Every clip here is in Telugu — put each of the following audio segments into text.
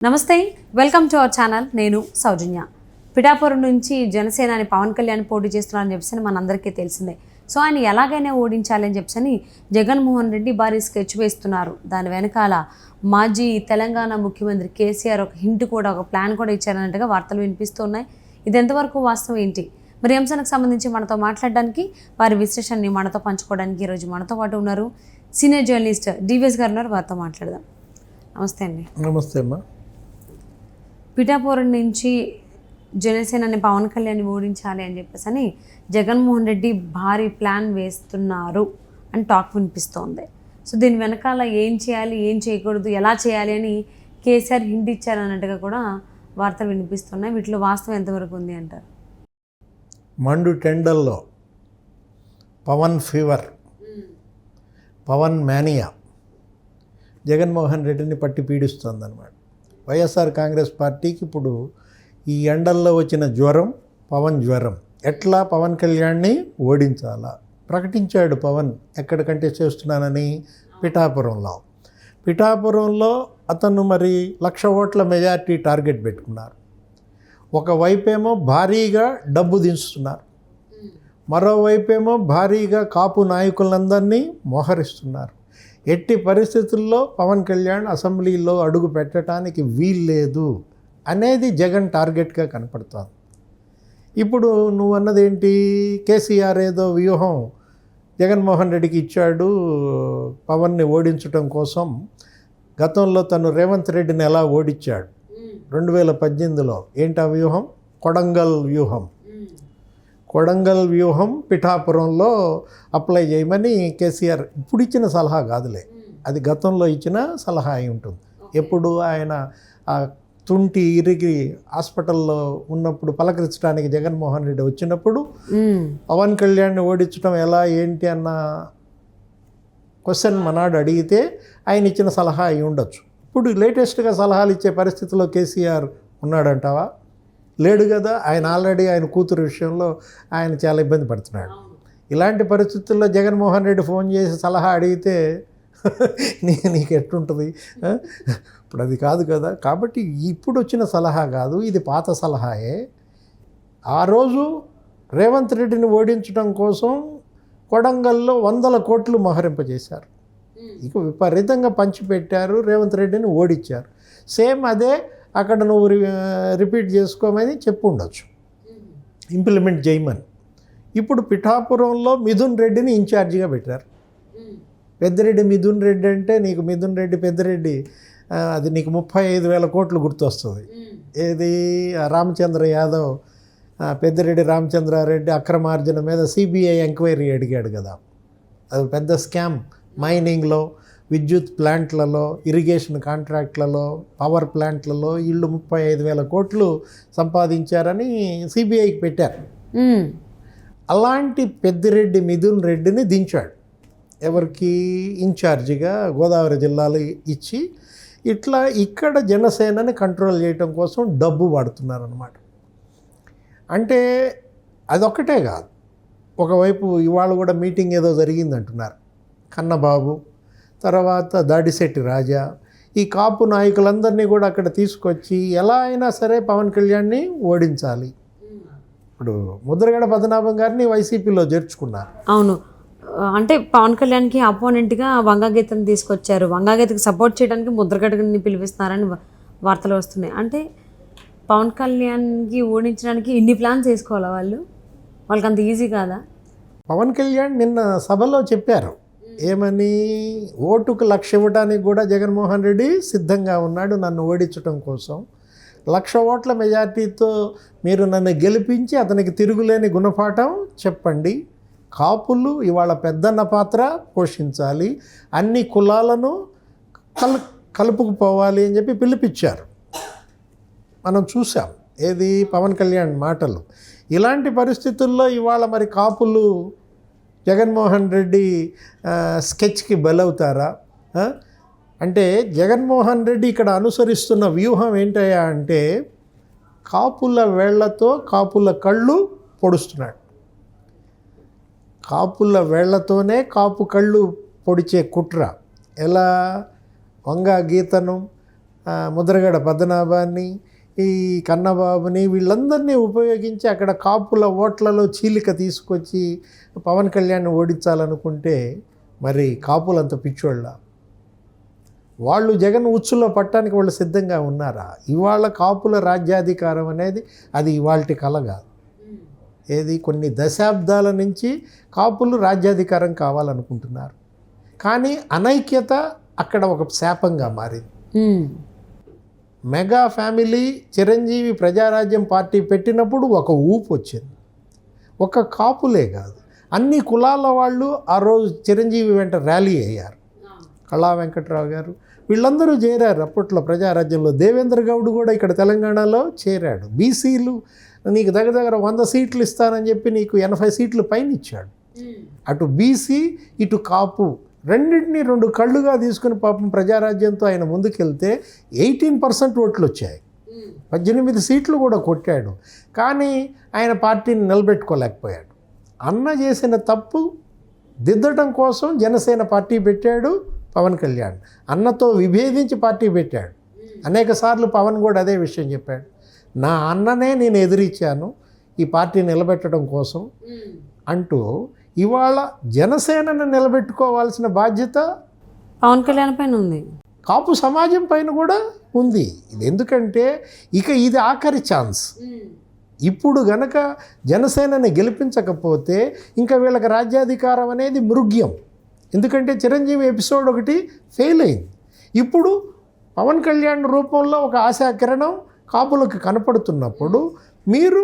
నమస్తే, వెల్కమ్ టు అవర్ ఛానల్. నేను సౌజన్య. పిఠాపురం నుంచి జనసేనాని పవన్ కళ్యాణ్ పోటీ చేస్తున్నారని చెప్పేసి మనందరికీ తెలిసిందే. సో ఆయన ఎలాగైనా ఓడించాలని చెప్పేసి జగన్మోహన్ రెడ్డి భారీ స్కెచ్ వేస్తున్నారు. దాని వెనకాల మాజీ తెలంగాణ ముఖ్యమంత్రి కేసీఆర్ ఒక హింట్ కూడా, ఒక ప్లాన్ కూడా ఇచ్చారన్నట్టుగా వార్తలు వినిపిస్తున్నాయి. ఇది ఎంతవరకు వాస్తవం ఏంటి? మరి అంశానికి సంబంధించి మనతో మాట్లాడడానికి, వారి విశ్లేషణని మనతో పంచుకోవడానికి ఈరోజు మనతో పాటు ఉన్నారు సీనియర్ జర్నలిస్ట్ డివిఎస్ గారు ఉన్నారు. వారితో మాట్లాడదాం. నమస్తే అండి. నమస్తే అమ్మా. పిఠాపురం నుంచి జనసేనని పవన్ కళ్యాణ్ ఓడించాలి అని చెప్పేసి జగన్మోహన్ రెడ్డి భారీ ప్లాన్ వేస్తున్నారు అని టాక్ వినిపిస్తోంది. సో దీని వెనకాల ఏం చేయాలి, ఏం చేయకూడదు, ఎలా చేయాలి అని కేసీఆర్ హింట్ ఇచ్చారన్నట్టుగా కూడా వార్తలు వినిపిస్తున్నాయి. వీటిలో వాస్తవం ఎంతవరకు ఉంది అంటారు? మండు టెండల్లో పవన్ ఫీవర్, పవన్ మేనియా జగన్మోహన్ రెడ్డిని పట్టి పీడిస్తుందన్నమాట. వైఎస్ఆర్ కాంగ్రెస్ పార్టీకి ఇప్పుడు ఈ ఎండల్లో వచ్చిన జ్వరం పవన్ జ్వరం. ఎట్లా పవన్ కళ్యాణ్ని ఓడించాలా ప్రకటించాడు పవన్. ఎక్కడికంటే చేస్తున్నానని పిఠాపురంలో అతను మరి 1,00,000 ఓట్ల మెజార్టీ టార్గెట్ పెట్టుకున్నారు. ఒకవైపేమో భారీగా డబ్బు దించుతున్నారు, మరోవైపేమో భారీగా కాపు నాయకులందరినీ మోహరిస్తున్నారు. ఎట్టి పరిస్థితుల్లో పవన్ కళ్యాణ్ అసెంబ్లీలో అడుగు పెట్టడానికి వీల్లేదు అనేది జగన్ టార్గెట్గా కనపడుతోంది. ఇప్పుడు నువ్వు అన్నదేంటి, కేసీఆర్ ఏదో వ్యూహం జగన్మోహన్ రెడ్డికి ఇచ్చాడు పవన్ని ఓడించడం కోసం. గతంలో తను రేవంత్ రెడ్డిని ఎలా ఓడించాడు 2018లో. ఏంటి ఆ వ్యూహం? కొడంగల్ వ్యూహం పిఠాపురంలో అప్లై చేయమని కేసీఆర్ ఇప్పుడు ఇచ్చిన సలహా కాదులే, అది గతంలో ఇచ్చిన సలహా అయి ఉంటుంది. ఎప్పుడు ఆయన ఆ తుంటి ఇరిగి హాస్పిటల్లో ఉన్నప్పుడు పలకరించడానికి జగన్మోహన్ రెడ్డి వచ్చినప్పుడు పవన్ కళ్యాణ్ని ఓడించడం ఎలా ఏంటి అన్న క్వశ్చన్ మనాడు అడిగితే ఆయన ఇచ్చిన సలహా అయి ఉండొచ్చు. ఇప్పుడు లేటెస్ట్గా సలహాలు ఇచ్చే పరిస్థితిలో కేసీఆర్ ఉన్నాడంటావా? లేడు కదా. ఆయన ఆల్రెడీ ఆయన కూతురు విషయంలో ఆయన చాలా ఇబ్బంది పడుతున్నాడు. ఇలాంటి పరిస్థితుల్లో జగన్మోహన్ రెడ్డి ఫోన్ చేసి సలహా అడిగితే నీకు ఎట్టుంటుంది? ఇప్పుడు అది కాదు కదా. కాబట్టి ఇప్పుడు వచ్చిన సలహా కాదు, ఇది పాత సలహాయే. ఆ రోజు రేవంత్ రెడ్డిని ఓడించడం కోసం కొడంగల్లో 100 కోట్లు మోహరింపజేశారు. ఇక విపరీతంగా పంచిపెట్టారు, రేవంత్ రెడ్డిని ఓడించారు. సేమ్ అదే అక్కడ నువ్వు రిపీట్ చేసుకోమని చెప్పు ఉండొచ్చు, ఇంప్లిమెంట్ చేయమని. ఇప్పుడు పిఠాపురంలో మిథున్ రెడ్డిని ఇన్ఛార్జిగా పెట్టారు. పెద్దిరెడ్డి మిథున్ రెడ్డి అంటే నీకు మిథున్ రెడ్డి పెద్దిరెడ్డి అది నీకు 35,000 కోట్లు గుర్తొస్తుంది. ఏది రామచంద్ర యాదవ్, పెద్దిరెడ్డి రామచంద్రారెడ్డి అక్రమార్జన మీద సిబిఐ ఎంక్వైరీ అడిగాడు కదా. అది పెద్ద స్కామ్. మైనింగ్లో, విద్యుత్ ప్లాంట్లలో, ఇరిగేషన్ కాంట్రాక్ట్లలో, పవర్ ప్లాంట్లలో వీళ్ళు 35,000 కోట్లు సంపాదించారని సిబిఐకి పెట్టారు. అలాంటి పెద్దిరెడ్డి మిథున్ రెడ్డిని దించాడు ఎవరికి? ఇన్ఛార్జిగా గోదావరి జిల్లాలో ఇచ్చి ఇట్లా ఇక్కడ జనసేనని కంట్రోల్ చేయటం కోసం డబ్బు వాడుతున్నారన్నమాట. అంటే అదొక్కటే కాదు, ఒకవైపు ఇవాళ కూడా మీటింగ్ ఏదో జరిగిందంటున్నారు. కన్నబాబు, తర్వాత దాడిశెట్టి రాజా, ఈ కాపు నాయకులందరినీ కూడా అక్కడ తీసుకొచ్చి ఎలా అయినా సరే పవన్ కళ్యాణ్ని ఓడించాలి. ఇప్పుడు ముద్రగడ పద్మనాభం గారిని వైసీపీలో చేర్చుకున్నారు. అవును, అంటే పవన్ కళ్యాణ్కి అపోనెంట్గా వంగాగీతను తీసుకొచ్చారు. వంగాగీతకి సపోర్ట్ చేయడానికి ముద్రగడని పిలిపిస్తున్నారని వార్తలు వస్తున్నాయి. అంటే పవన్ కళ్యాణ్కి ఓడించడానికి ఇన్ని ప్లాన్స్ వేసుకోవాలా వాళ్ళకి అంత ఈజీ కాదా? పవన్ కళ్యాణ్ నిన్న సభలో చెప్పారు ఏమని, ఓటుకు 1,00,000 ఇవ్వడానికి కూడా జగన్మోహన్ రెడ్డి సిద్ధంగా ఉన్నాడు నన్ను ఓడించడం కోసం. 1,00,000 ఓట్ల మెజార్టీతో మీరు నన్ను గెలిపించి అతనికి తిరుగులేని గుణపాఠం చెప్పండి. కాపులు ఇవాళ పెద్దన్న పాత్ర పోషించాలి, అన్ని కులాలను కలుపుకుపోవాలి అని చెప్పి పిలిపించారు. మనం చూసాం ఏది పవన్ కళ్యాణ్ మాటలు. ఇలాంటి పరిస్థితుల్లో ఇవాళ మరి కాపులు జగన్మోహన్ రెడ్డి స్కెచ్కి బలవుతారా? అంటే జగన్మోహన్ రెడ్డి ఇక్కడ అనుసరిస్తున్న వ్యూహం ఏంటయ్యా అంటే కాపుల వేళ్లతో కాపుల కళ్ళు పొడుస్తున్నాడు. కాపుల వేళ్లతోనే కాపు కళ్ళు పొడిచే కుట్ర. ఎలా? వంగా గీతను ముద్రగడ పద్మనాభాన్ని, ఈ కన్నబాబుని, వీళ్ళందరినీ ఉపయోగించి అక్కడ కాపుల ఓట్లలో చీలిక తీసుకొచ్చి పవన్ కళ్యాణ్ ఓడించాలనుకుంటే మరి కాపులంత పిచ్చోళ్ళ? వాళ్ళు జగన్ ఉచ్చులో పట్టడానికి వాళ్ళు సిద్ధంగా ఉన్నారా? ఇవాళ కాపుల రాజ్యాధికారం అనేది అది ఇవాల్టి కల కాదు. ఏది కొన్ని దశాబ్దాల నుంచి కాపులు రాజ్యాధికారం కావాలనుకుంటున్నారు. కానీ అనైక్యత అక్కడ ఒక శాపంగా మారింది. Mega family Chiranjeevi Prajarajyam party పెట్టినప్పుడు ఒక ఊపు వచ్చింది. ఒక కాపులే కాదు, అన్ని కులాల వాళ్ళు ఆ రోజు చిరంజీవి వెంట ర్యాలీ అయ్యారు. కళా వెంకట్రావు గారు వీళ్ళందరూ చేరారు అప్పట్లో ప్రజారాజ్యంలో. దేవేంద్ర గౌడ్ కూడా ఇక్కడ తెలంగాణలో చేరాడు. బీసీలు నీకు దగ్గర 100 సీట్లు ఇస్తానని చెప్పి నీకు 80 సీట్లు పైన ఇచ్చాడు. అటు బీసీ ఇటు కాపు రెండింటినీ 2 కళ్ళుగా తీసుకుని పాపం ప్రజారాజ్యంతో ఆయన ముందుకెళ్తే 18% ఓట్లు వచ్చాయి. 18 సీట్లు కూడా కొట్టాడు. కానీ ఆయన పార్టీని నిలబెట్టుకోలేకపోయాడు. అన్న చేసిన తప్పు దిద్దటం కోసం జనసేన పార్టీ పెట్టాడు పవన్ కళ్యాణ్. అన్నతో విభేదించి పార్టీ పెట్టాడు. అనేక సార్లు పవన్ కూడా అదే విషయం చెప్పాడు. నా అన్ననే నేను ఎదిరించాను ఈ పార్టీ నిలబెట్టడం కోసం అంటూ ఇవాళ జనసేనను నిలబెట్టుకోవాల్సిన బాధ్యత పవన్ కళ్యాణ్ పైన ఉంది, కాపు సమాజం పైన కూడా ఉంది. ఎందుకంటే ఇక ఇది ఆఖరి ఛాన్స్. ఇప్పుడు గనక జనసేనని గెలిపించకపోతే ఇంకా వీళ్ళకి రాజ్యాధికారం అనేది మృగ్యం. ఎందుకంటే చిరంజీవి ఎపిసోడ్ ఒకటి ఫెయిల్ అయింది. ఇప్పుడు పవన్ కళ్యాణ్ రూపంలో ఒక ఆశాకిరణం కాపులకు కనపడుతున్నప్పుడు మీరు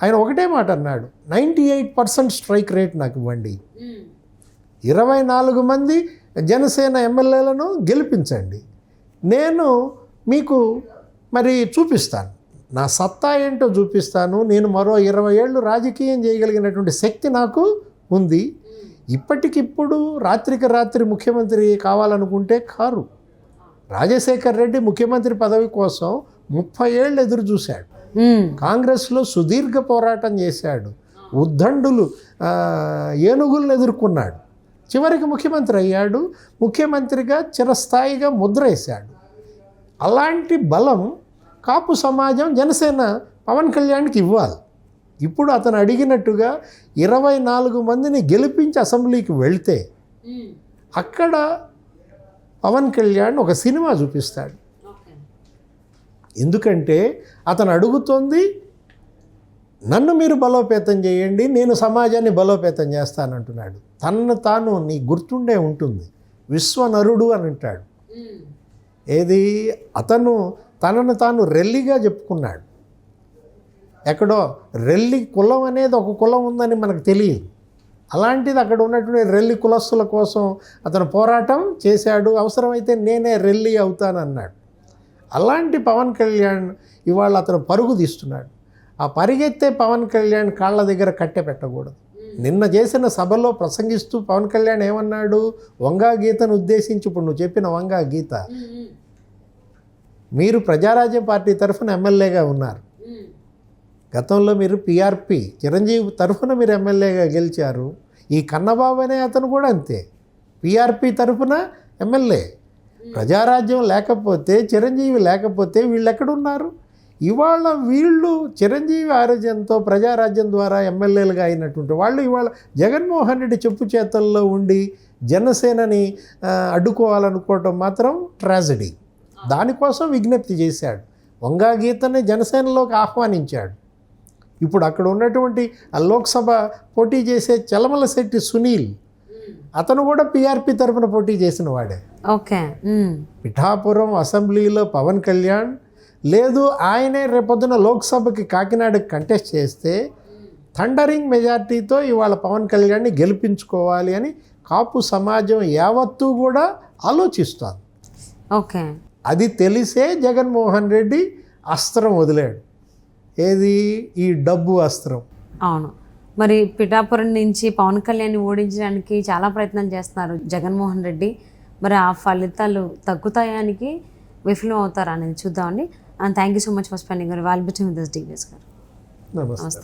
ఆయన ఒకటే మాట అన్నాడు, 98% స్ట్రైక్ రేట్ నాకు ఇవ్వండి, 24 మంది జనసేన ఎమ్మెల్యేలను గెలిపించండి, నేను మీకు మరి చూపిస్తాను, నా సత్తా ఏంటో చూపిస్తాను, నేను మరో 20 ఏళ్ళు రాజకీయం చేయగలిగినటువంటి శక్తి నాకు ఉంది, ఇప్పటికిప్పుడు రాత్రికి రాత్రి ముఖ్యమంత్రి కావాలనుకుంటే కారు. రాజశేఖర్ రెడ్డి ముఖ్యమంత్రి పదవి కోసం 30 ఏళ్ళు ఎదురు చూశాడు. కాంగ్రెస్లో సుదీర్ఘ పోరాటం చేశాడు. ఉద్దండులు ఏనుగులను ఎదుర్కొన్నాడు. చివరికి ముఖ్యమంత్రి అయ్యాడు. ముఖ్యమంత్రిగా చిరస్థాయిగా ముద్ర వేశాడు. అలాంటి బలం కాపు సమాజం జనసేన పవన్ కళ్యాణ్కి ఇవ్వాలి. ఇప్పుడు అతను అడిగినట్టుగా 24 మందిని గెలిపించి అసెంబ్లీకి వెళ్తే అక్కడ పవన్ కళ్యాణ్ ఒక సినిమా చూపిస్తాడు. ఎందుకంటే అతను అడుగుతోంది నన్ను మీరు బలోపేతం చేయండి, నేను సమాజాన్ని బలోపేతం చేస్తానంటున్నాడు. తనను తాను నీ గుర్తుండే ఉంటుంది విశ్వనరుడు అని అంటాడు. ఏది అతను తనను తాను రెల్లిగా చెప్పుకున్నాడు. ఎక్కడో రెల్లి కులం అనేది ఒక కులం ఉందని మనకు తెలియదు. అలాంటిది అక్కడ ఉన్నటువంటి రెల్లి కులస్తుల కోసం అతను పోరాటం చేశాడు. అవసరమైతే నేనే రెల్లి అవుతానన్నాడు. అలాంటి పవన్ కళ్యాణ్ ఇవాళ అతను పరుగు తీస్తున్నాడు. ఆ పరిగెత్తే పవన్ కళ్యాణ్ కాళ్ళ దగ్గర కట్టె పెట్టకూడదు. నిన్న చేసిన సభలో ప్రసంగిస్తూ పవన్ కళ్యాణ్ ఏమన్నాడు, వంగా గీతను ఉద్దేశించి ఇప్పుడు నువ్వు చెప్పిన వంగా గీత, మీరు ప్రజారాజ్యం పార్టీ తరఫున ఎమ్మెల్యేగా ఉన్నారు. గతంలో మీరు పిఆర్పి చిరంజీవి తరఫున మీరు ఎమ్మెల్యేగా గెలిచారు. ఈ కన్నబాబు అనే అతను కూడా అంతే, పిఆర్పి తరఫున ఎమ్మెల్యే. ప్రజారాజ్యం లేకపోతే చిరంజీవి లేకపోతే వీళ్ళు ఎక్కడున్నారు? ఇవాళ వీళ్ళు చిరంజీవి ఆరోగ్యంతో ప్రజారాజ్యం ద్వారా ఎమ్మెల్యేలుగా అయినటువంటి వాళ్ళు ఇవాళ జగన్మోహన్ రెడ్డి చెప్పు చేతల్లో ఉండి జనసేనని అడ్డుకోవాలనుకోవటం మాత్రం ట్రాజడీ. దానికోసం విజ్ఞప్తి చేశాడు. వంగా గీతని జనసేనలోకి ఆహ్వానించాడు. ఇప్పుడు అక్కడ ఉన్నటువంటి ఆ లోక్సభ పోటీ చేసే చలమలశెట్టి సునీల్, అతను కూడా పిఆర్పి తరఫున పోటీ చేసిన వాడే. ఓకే. పిఠాపురం అసెంబ్లీలో పవన్ కళ్యాణ్ లేదు, ఆయనే రేపొద్దున లోక్సభకి కాకినాడకి కంటెస్ట్ చేస్తే థండరింగ్ మెజార్టీతో ఇవాళ పవన్ కళ్యాణ్ని గెలిపించుకోవాలి అని కాపు సమాజం యావత్తూ కూడా ఆలోచిస్తోంది. ఓకే. అది తెలిసే జగన్మోహన్ రెడ్డి అస్త్రం వదిలాడు. ఏది? ఈ డబ్బు అస్త్రం. అవును. మరి పిఠాపురం నుంచి పవన్ కళ్యాణ్ని ఓడించడానికి చాలా ప్రయత్నం చేస్తున్నారు జగన్మోహన్ రెడ్డి. మరి ఆ ఫలితాలు తగ్గుతాయానికి విఫలం అవుతారా అనేది చూద్దామండి. And thank you so much for spending your valuable time with us, DVS గారు. నమస్తే.